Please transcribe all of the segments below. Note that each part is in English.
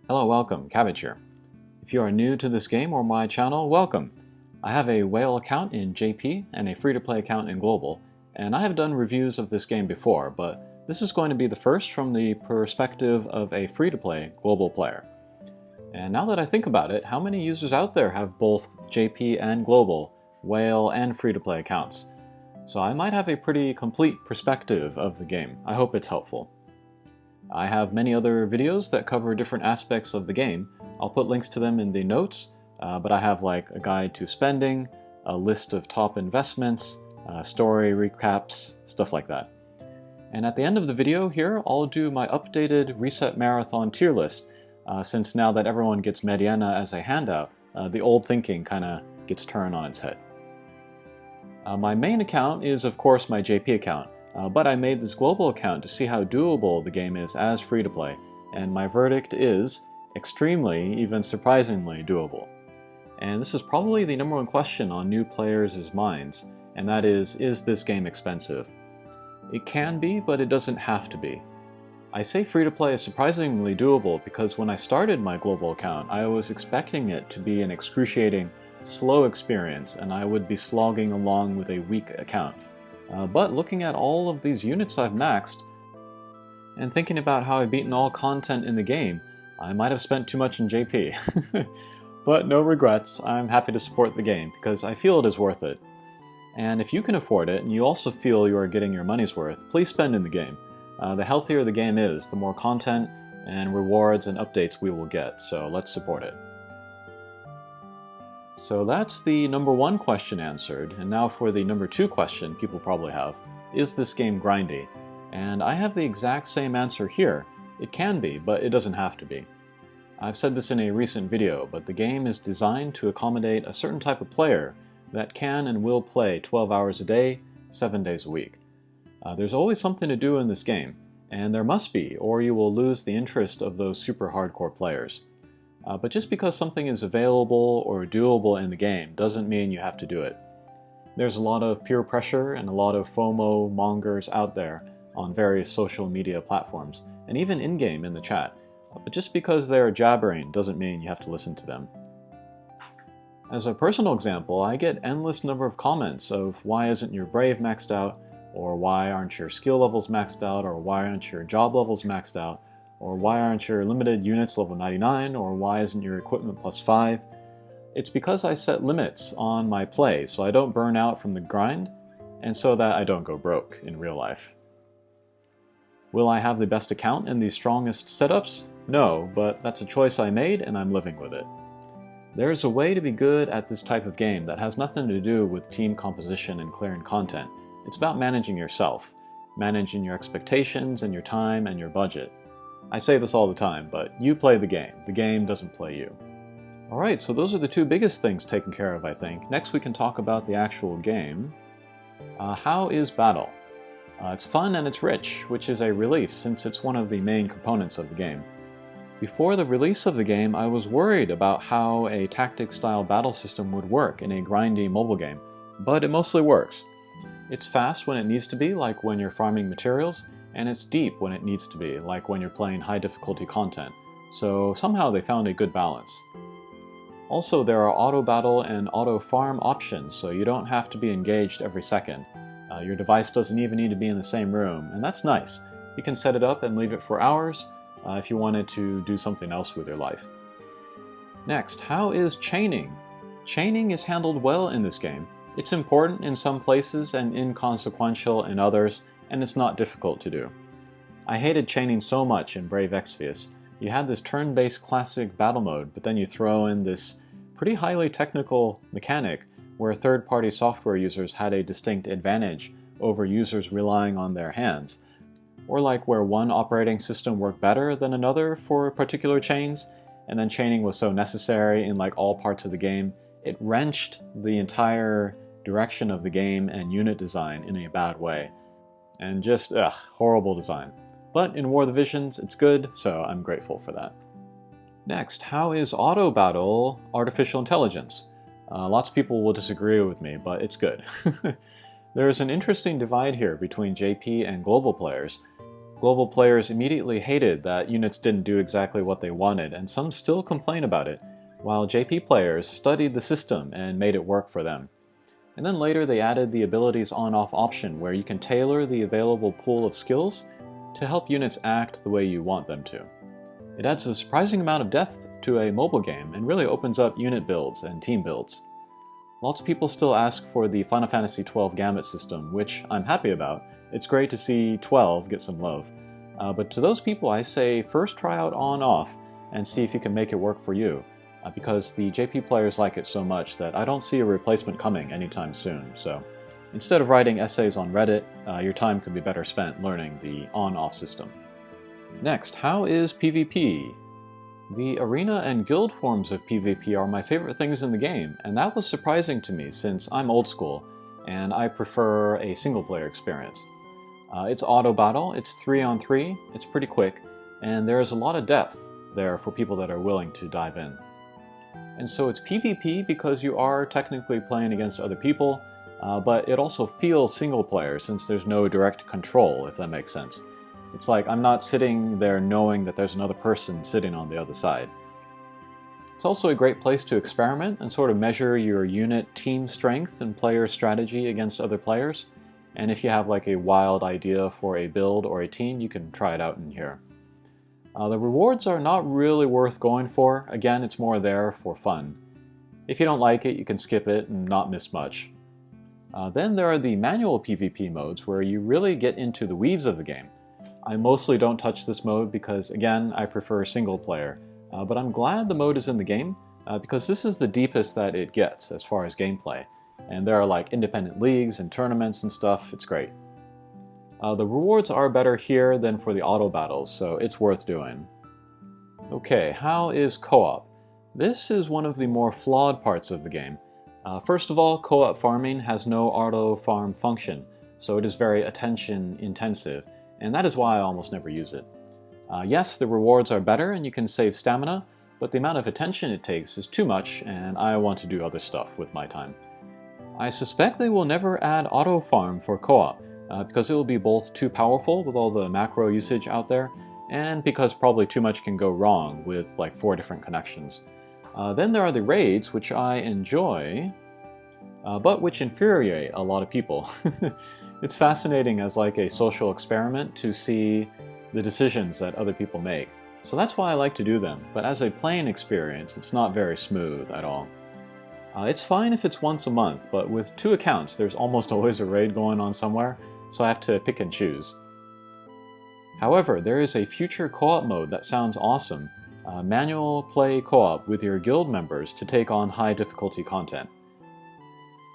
Hello, welcome, Cabbage here. If you are new to this game or my channel, welcome. I have a whale account in JP and a free-to-play account in Global, and I have done reviews of this game before, but this is going to be the first from the perspective of a free-to-play Global player. And now that I think about it, how many users out there have both JP and Global, whale and free-to-play accounts? So I might have a pretty complete perspective of the game. I hope it's helpful. I have many other videos that cover different aspects of the game. I'll put links to them in the notes, but I have like a guide to spending, a list of top investments, story recaps, stuff like that. And at the end of the video here, I'll do my updated Reset Marathon tier list, since now that everyone gets Miranda as a handout, the old thinking kind of gets turned on its head. My main account is of course my JP account, but I made this global account to see how doable the game is as free-to-play, and my verdict is extremely, even surprisingly doable. And this is probably the number one question on new players' minds, and that is this game expensive? It can be, but it doesn't have to be. I say free-to-play is surprisingly doable because when I started my global account, I was expecting it to be an excruciating, slow experience, and I would be slogging along with a weak account. But looking at all of these units I've maxed, and thinking about how I've beaten all content in the game, I might have spent too much in JP. But no regrets, I'm happy to support the game because I feel it is worth it. And if you can afford it, and you also feel you are getting your money's worth, please spend in the game. The healthier the game is, the more content and rewards and updates we will get, so let's support it. So that's the number one question answered, and now for the number two question people probably have. Is this game grindy? And I have the exact same answer here. It can be, but it doesn't have to be. I've said this in a recent video, but the game is designed to accommodate a certain type of player that can and will play 12 hours a day, 7 days a week. There's always something to do in this game, and there must be, or you will lose the interest of those super hardcore players. But just because something is available or doable in the game doesn't mean you have to do it. There's a lot of peer pressure and a lot of FOMO mongers out there on various social media platforms, and even in-game in the chat. But just because they're jabbering doesn't mean you have to listen to them. As a personal example, I get endless number of comments of why isn't your Brave maxed out, or why aren't your skill levels maxed out, or why aren't your job levels maxed out, or why aren't your limited units level 99, or why isn't your equipment plus 5? It's because I set limits on my play so I don't burn out from the grind, and so that I don't go broke in real life. Will I have the best account and the strongest setups? No, but that's a choice I made and I'm living with it. There's a way to be good at this type of game that has nothing to do with team composition and clearing content. It's about managing yourself, managing your expectations and your time and your budget. I say this all the time, but you play the game doesn't play you. Alright, so those are the two biggest things taken care of, I think. Next we can talk about the actual game. How is battle? It's fun and it's rich, which is a relief since it's one of the main components of the game. Before the release of the game, I was worried about how a tactic-style battle system would work in a grindy mobile game, but it mostly works. It's fast when it needs to be, like when you're farming materials, and it's deep when it needs to be, like when you're playing high-difficulty content. So somehow they found a good balance. Also, there are auto-battle and auto-farm options, so you don't have to be engaged every second. Your device doesn't even need to be in the same room, and that's nice. You can set it up and leave it for hours if you wanted to do something else with your life. Next, how is chaining? Chaining is handled well in this game. It's important in some places and inconsequential in others, and it's not difficult to do. I hated chaining so much in Brave Exvius. You had this turn-based classic battle mode, but then you throw in this pretty highly technical mechanic where third-party software users had a distinct advantage over users relying on their hands. Or like where one operating system worked better than another for particular chains, and then chaining was so necessary in like all parts of the game, it wrenched the entire direction of the game and unit design in a bad way. And just, horrible design. But in War of the Visions, it's good, so I'm grateful for that. Next, how is auto battle artificial intelligence? Lots of people will disagree with me, but it's good. There is an interesting divide here between JP and global players. Global players immediately hated that units didn't do exactly what they wanted, and some still complain about it, while JP players studied the system and made it work for them. And then later they added the abilities on-off option where you can tailor the available pool of skills to help units act the way you want them to. It adds a surprising amount of depth to a mobile game and really opens up unit builds and team builds. Lots of people still ask for the Final Fantasy XII Gambit system, which I'm happy about. It's great to see 12 get some love. But to those people I say first try out on-off and see if you can make it work for you. Because the JP players like it so much that I don't see a replacement coming anytime soon. So instead of writing essays on Reddit, your time could be better spent learning the on-off system. Next, how is PvP? The arena and guild forms of PvP are my favorite things in the game, and that was surprising to me since I'm old school and I prefer a single-player experience. It's auto battle, it's 3-on-3, it's pretty quick, and there's a lot of depth there for people that are willing to dive in. And so it's PvP because you are technically playing against other people, but it also feels single-player since there's no direct control, if that makes sense. It's like I'm not sitting there knowing that there's another person sitting on the other side. It's also a great place to experiment and sort of measure your unit team strength and player strategy against other players. And if you have like a wild idea for a build or a team, you can try it out in here. The rewards are not really worth going for. Again, it's more there for fun. If you don't like it, you can skip it and not miss much. Then there are the manual PvP modes where you really get into the weeds of the game. I mostly don't touch this mode because, again, I prefer single player. But I'm glad the mode is in the game because this is the deepest that it gets as far as gameplay. And there are like independent leagues and tournaments and stuff. It's great. The rewards are better here than for the auto battles, so it's worth doing. Okay, how is co-op? This is one of the more flawed parts of the game. First of all, co-op farming has no auto farm function, so it is very attention intensive, and that is why I almost never use it. Yes, the rewards are better and you can save stamina, but the amount of attention it takes is too much and I want to do other stuff with my time. I suspect they will never add auto farm for co-op, because it will be both too powerful with all the macro usage out there, and because probably too much can go wrong with like 4 different connections. Then there are the raids, which I enjoy, but which infuriate a lot of people. It's fascinating as like a social experiment to see the decisions that other people make. So that's why I like to do them, but as a playing experience, it's not very smooth at all. It's fine if it's once a month, but with 2 accounts, there's almost always a raid going on somewhere, so I have to pick and choose. However, there is a future co-op mode that sounds awesome, manual play co-op with your guild members to take on high difficulty content.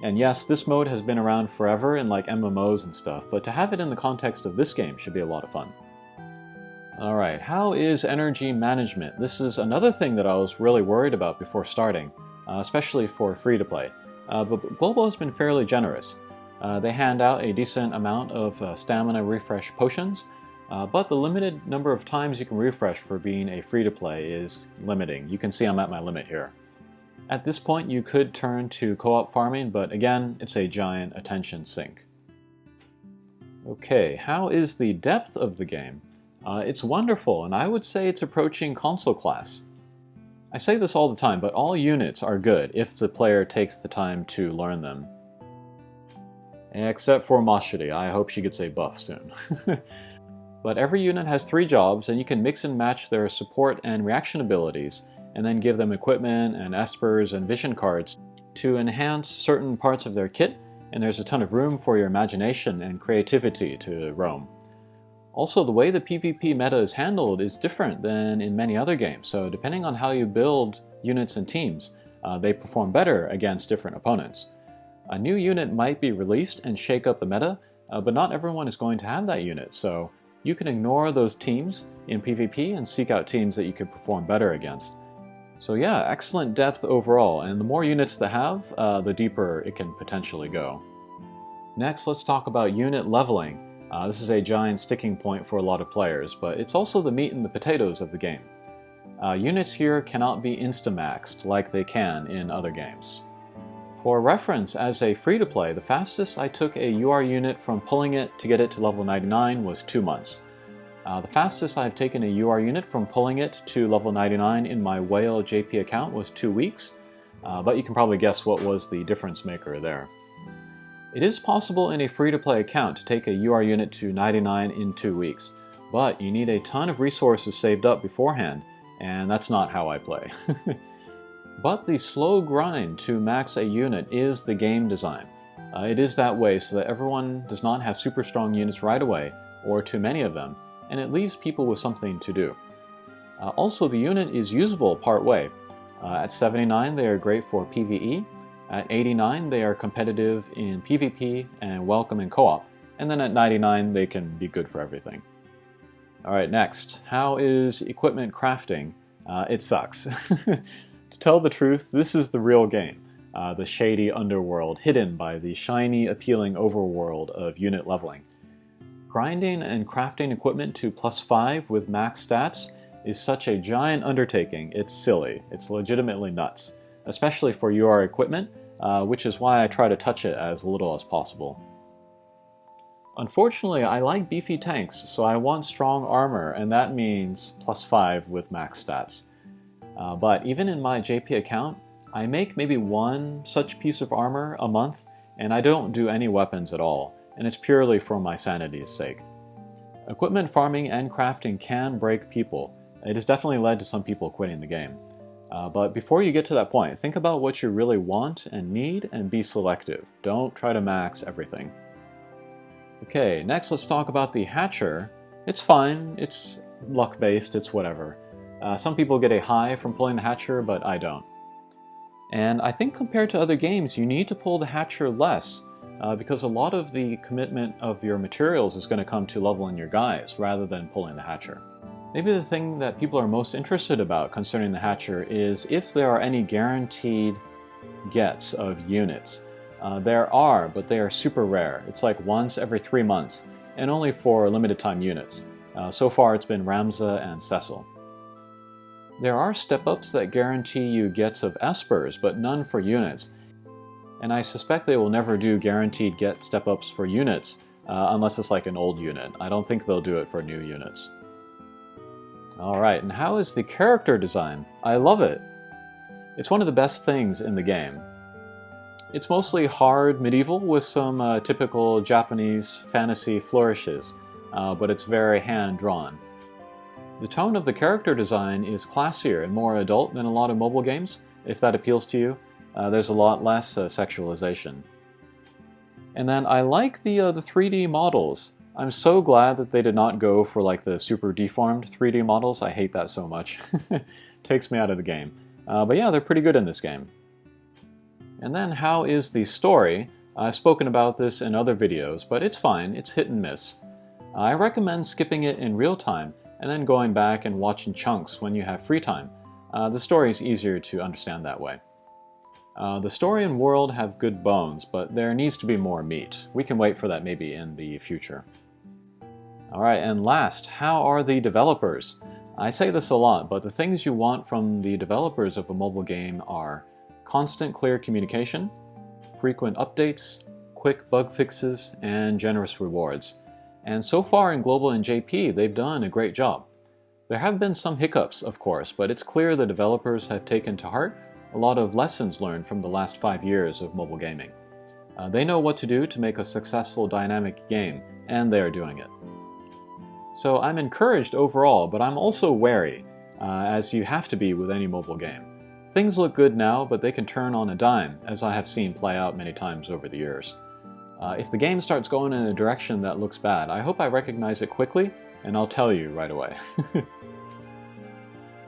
And yes, this mode has been around forever in like MMOs and stuff, but to have it in the context of this game should be a lot of fun. Alright, how is energy management? This is another thing that I was really worried about before starting, especially for free-to-play. But Global has been fairly generous. They hand out a decent amount of stamina refresh potions, but the limited number of times you can refresh for being a free-to-play is limiting. You can see I'm at my limit here. At this point you could turn to co-op farming, but again, it's a giant attention sink. Okay, how is the depth of the game? It's wonderful, and I would say it's approaching console class. I say this all the time, but all units are good if the player takes the time to learn them. Except for Mashiri, I hope she gets a buff soon. But every unit has 3 jobs, and you can mix and match their support and reaction abilities, and then give them equipment and espers and vision cards to enhance certain parts of their kit, and there's a ton of room for your imagination and creativity to roam. Also, the way the PvP meta is handled is different than in many other games, so depending on how you build units and teams, they perform better against different opponents. A new unit might be released and shake up the meta, but not everyone is going to have that unit, so you can ignore those teams in PvP and seek out teams that you can perform better against. So yeah, excellent depth overall, and the more units they have, the deeper it can potentially go. Next, let's talk about unit leveling. This is a giant sticking point for a lot of players, but it's also the meat and the potatoes of the game. Units here cannot be insta-maxed like they can in other games. For reference, as a free-to-play, the fastest I took a UR unit from pulling it to get it to level 99 was 2 months. The fastest I've taken a UR unit from pulling it to level 99 in my Whale JP account was 2 weeks, but you can probably guess what was the difference maker there. It is possible in a free-to-play account to take a UR unit to 99 in 2 weeks, but you need a ton of resources saved up beforehand, and that's not how I play. But the slow grind to max a unit is the game design. It is that way so that everyone does not have super strong units right away, or too many of them, and it leaves people with something to do. Also, the unit is usable part way. At 79 they are great for PvE, at 89 they are competitive in PvP and welcome in co-op, and then at 99 they can be good for everything. Alright, next, how is equipment crafting? It sucks. To tell the truth, this is the real game. The shady underworld hidden by the shiny, appealing overworld of unit leveling. Grinding and crafting equipment to +5 with max stats is such a giant undertaking, it's silly. It's legitimately nuts, especially for UR equipment, which is why I try to touch it as little as possible. Unfortunately, I like beefy tanks, so I want strong armor, and that means +5 with max stats. But even in my JP account, I make maybe one such piece of armor a month, and I don't do any weapons at all, and it's purely for my sanity's sake. Equipment farming and crafting can break people. It has definitely led to some people quitting the game. But before you get to that point, think about what you really want and need and be selective. Don't try to max everything. Okay, next let's talk about the Hatcher. It's fine, it's luck-based, it's whatever. Some people get a high from pulling the Hatcher, but I don't. And I think compared to other games, you need to pull the Hatcher less, because a lot of the commitment of your materials is going to come to leveling your guys, rather than pulling the Hatcher. Maybe the thing that people are most interested about concerning the Hatcher is if there are any guaranteed gets of units. There are, but they are super rare. It's like once every 3 months, and only for limited time units. So far it's been Ramza and Cecil. There are step-ups that guarantee you gets of espers, but none for units. And I suspect they will never do guaranteed get step-ups for units, unless it's like an old unit. I don't think they'll do it for new units. Alright, and how is the character design? I love it! It's one of the best things in the game. It's mostly hard medieval with some typical Japanese fantasy flourishes, but it's very hand-drawn. The tone of the character design is classier and more adult than a lot of mobile games, if that appeals to you. There's a lot less sexualization. And then I like the 3D models. I'm so glad that they did not go for like the super deformed 3D models. I hate that so much. Takes me out of the game. But yeah, they're pretty good in this game. And then how is the story? I've spoken about this in other videos, but it's fine. It's hit and miss. I recommend skipping it in real time and then going back and watching chunks when you have free time. The story is easier to understand that way. The story and world have good bones, but there needs to be more meat. We can wait for that maybe in the future. Alright, and last, how are the developers? I say this a lot, but the things you want from the developers of a mobile game are constant clear communication, frequent updates, quick bug fixes, and generous rewards. And so far in Global and JP, they've done a great job. There have been some hiccups, of course, but it's clear the developers have taken to heart a lot of lessons learned from the last 5 years of mobile gaming. They know what to do to make a successful dynamic game, and they are doing it. So I'm encouraged overall, but I'm also wary, as you have to be with any mobile game. Things look good now, but they can turn on a dime, as I have seen play out many times over the years. If the game starts going in a direction that looks bad, I hope I recognize it quickly, and I'll tell you right away.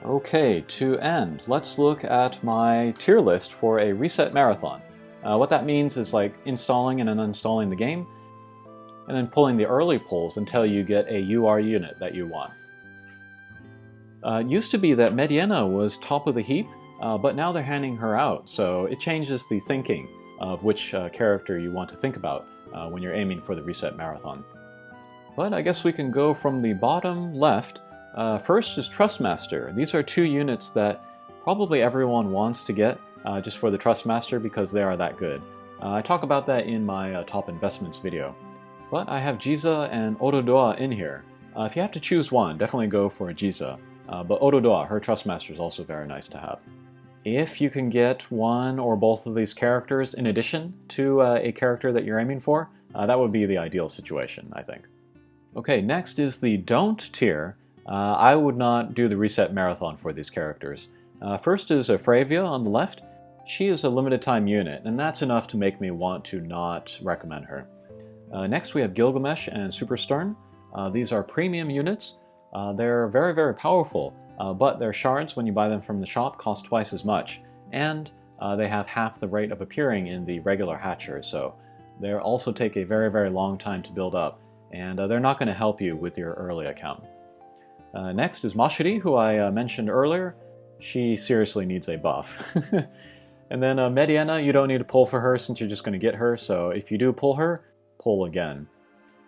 Okay, to end, let's look at my tier list for a reset marathon. What that means is like installing and uninstalling the game, and then pulling the early pulls until you get a UR unit that you want. It used to be that Mediana was top of the heap, but now they're handing her out, so it changes the thinking of which character you want to think about when you're aiming for the reset marathon. But I guess we can go from the bottom left. First is Trustmaster. These are 2 units that probably everyone wants to get just for the Trustmaster because they are that good. I talk about that in my top investments video. But I have Jiza and Orodoa in here. If you have to choose one, definitely go for Jiza, but Orodoa, her Trustmaster, is also very nice to have. If you can get one or both of these characters in addition to a character that you're aiming for, that would be the ideal situation, I think. Okay, next is the don't tier. I would not do the reset marathon for these characters. First is Fravia on the left. She is a limited time unit, and that's enough to make me want to not recommend her. Next we have Gilgamesh and Super Stern. These are premium units. They're very, very powerful, but their shards, when you buy them from the shop, cost twice as much, and they have half the rate of appearing in the regular hatcher, so they also take a very, very long time to build up, and they're not going to help you with your early account. Next is Mashiri, who I mentioned earlier. She seriously needs a buff. And then Mediana, you don't need to pull for her since you're just going to get her, so if you do pull her, pull again.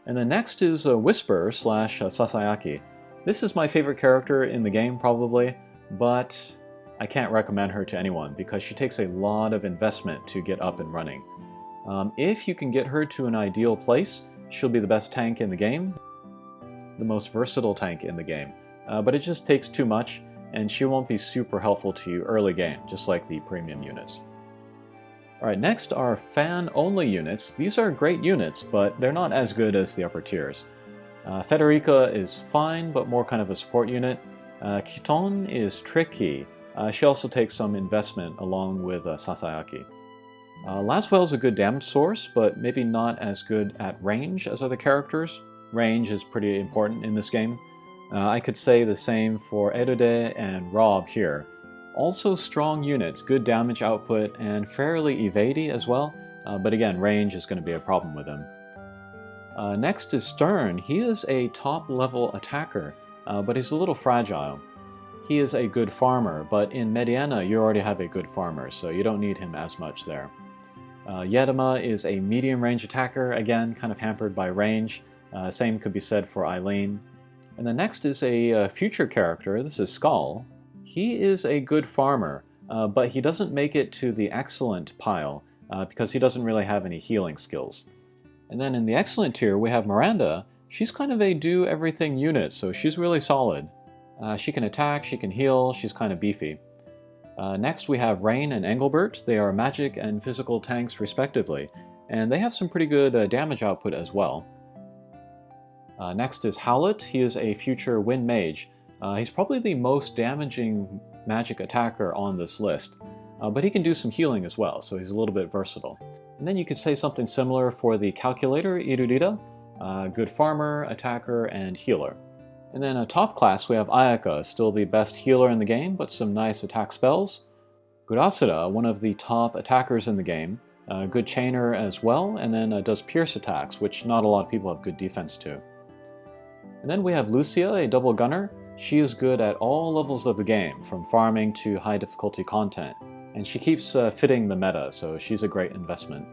And then next is Whisper / Sasayaki. This is my favorite character in the game, probably, but I can't recommend her to anyone because she takes a lot of investment to get up and running. If you can get her to an ideal place, she'll be the best tank in the game, the most versatile tank in the game, but it just takes too much, and she won't be super helpful to you early game, just like the premium units. Alright, next are fan-only units. These are great units, but they're not as good as the upper tiers. Federica is fine, but more kind of a support unit. Kiton is tricky. She also takes some investment along with Sasayaki. Laswell is a good damage source, but maybe not as good at range as other characters. Range is pretty important in this game. I could say the same for Erode and Rob here. Also strong units, good damage output, and fairly evadey as well, but again, range is going to be a problem with him. Next is Stern. He is a top-level attacker, but he's a little fragile. He is a good farmer, but in Mediana you already have a good farmer, so you don't need him as much there. Yedema is a medium-range attacker, again, kind of hampered by range. Same could be said for Eileen. And the next is a future character. This is Skull. He is a good farmer, but he doesn't make it to the excellent pile because he doesn't really have any healing skills. And then in the excellent tier we have Miranda. She's kind of a do-everything unit, so she's really solid. She can attack, she can heal, she's kind of beefy. Next we have Rain and Engelbert. They are magic and physical tanks respectively, and they have some pretty good damage output as well. Next is Howlett. He is a future Wind Mage. He's probably the most damaging magic attacker on this list, but he can do some healing as well, so he's a little bit versatile. And then you could say something similar for the Calculator, Irudita, good farmer, attacker, and healer. And then top class we have Ayaka, still the best healer in the game, but some nice attack spells. Gurasura, one of the top attackers in the game, good chainer as well, and then does pierce attacks, which not a lot of people have good defense to. And then we have Lucia, a double gunner. She is good at all levels of the game, from farming to high difficulty content, and she keeps fitting the meta, so she's a great investment.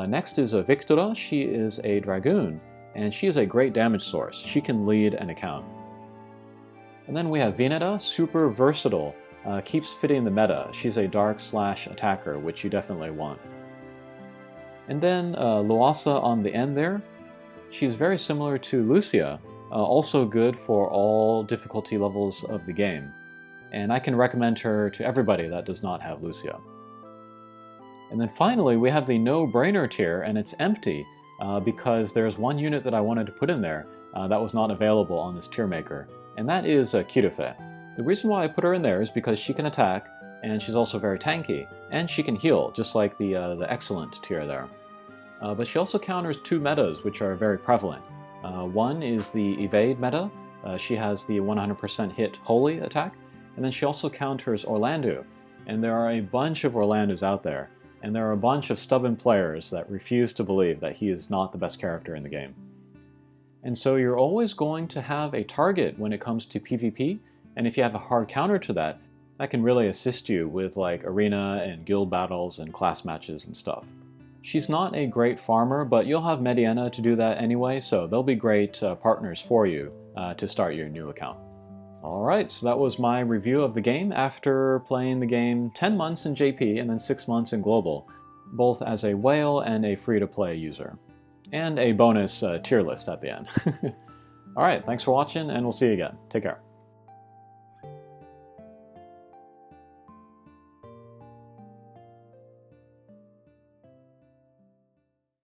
Next is Victora. She is a Dragoon, and she is a great damage source. She can lead an account. And then we have Vineta, super versatile, keeps fitting the meta. She's a dark / attacker, which you definitely want. And then Luasa on the end there. She's very similar to Lucia, also good for all difficulty levels of the game. And I can recommend her to everybody that does not have Lucia. And then finally we have the no-brainer tier, and it's empty because there's one unit that I wanted to put in there that was not available on this tier maker, and that is Kirufe. The reason why I put her in there is because she can attack, and she's also very tanky, and she can heal, just like the excellent tier there. But she also counters two metas which are very prevalent. One is the evade meta. She has the 100% hit holy attack, and then she also counters Orlando. And there are a bunch of Orlandos out there, and there are a bunch of stubborn players that refuse to believe that he is not the best character in the game. And so you're always going to have a target when it comes to PvP, and if you have a hard counter to that, that can really assist you with like arena and guild battles and class matches and stuff. She's not a great farmer, but you'll have Mediana to do that anyway, so they'll be great partners for you to start your new account. Alright, so that was my review of the game after playing the game 10 months in JP and then 6 months in Global, both as a whale and a free-to-play user. And a bonus tier list at the end. Alright, thanks for watching, and we'll see you again. Take care.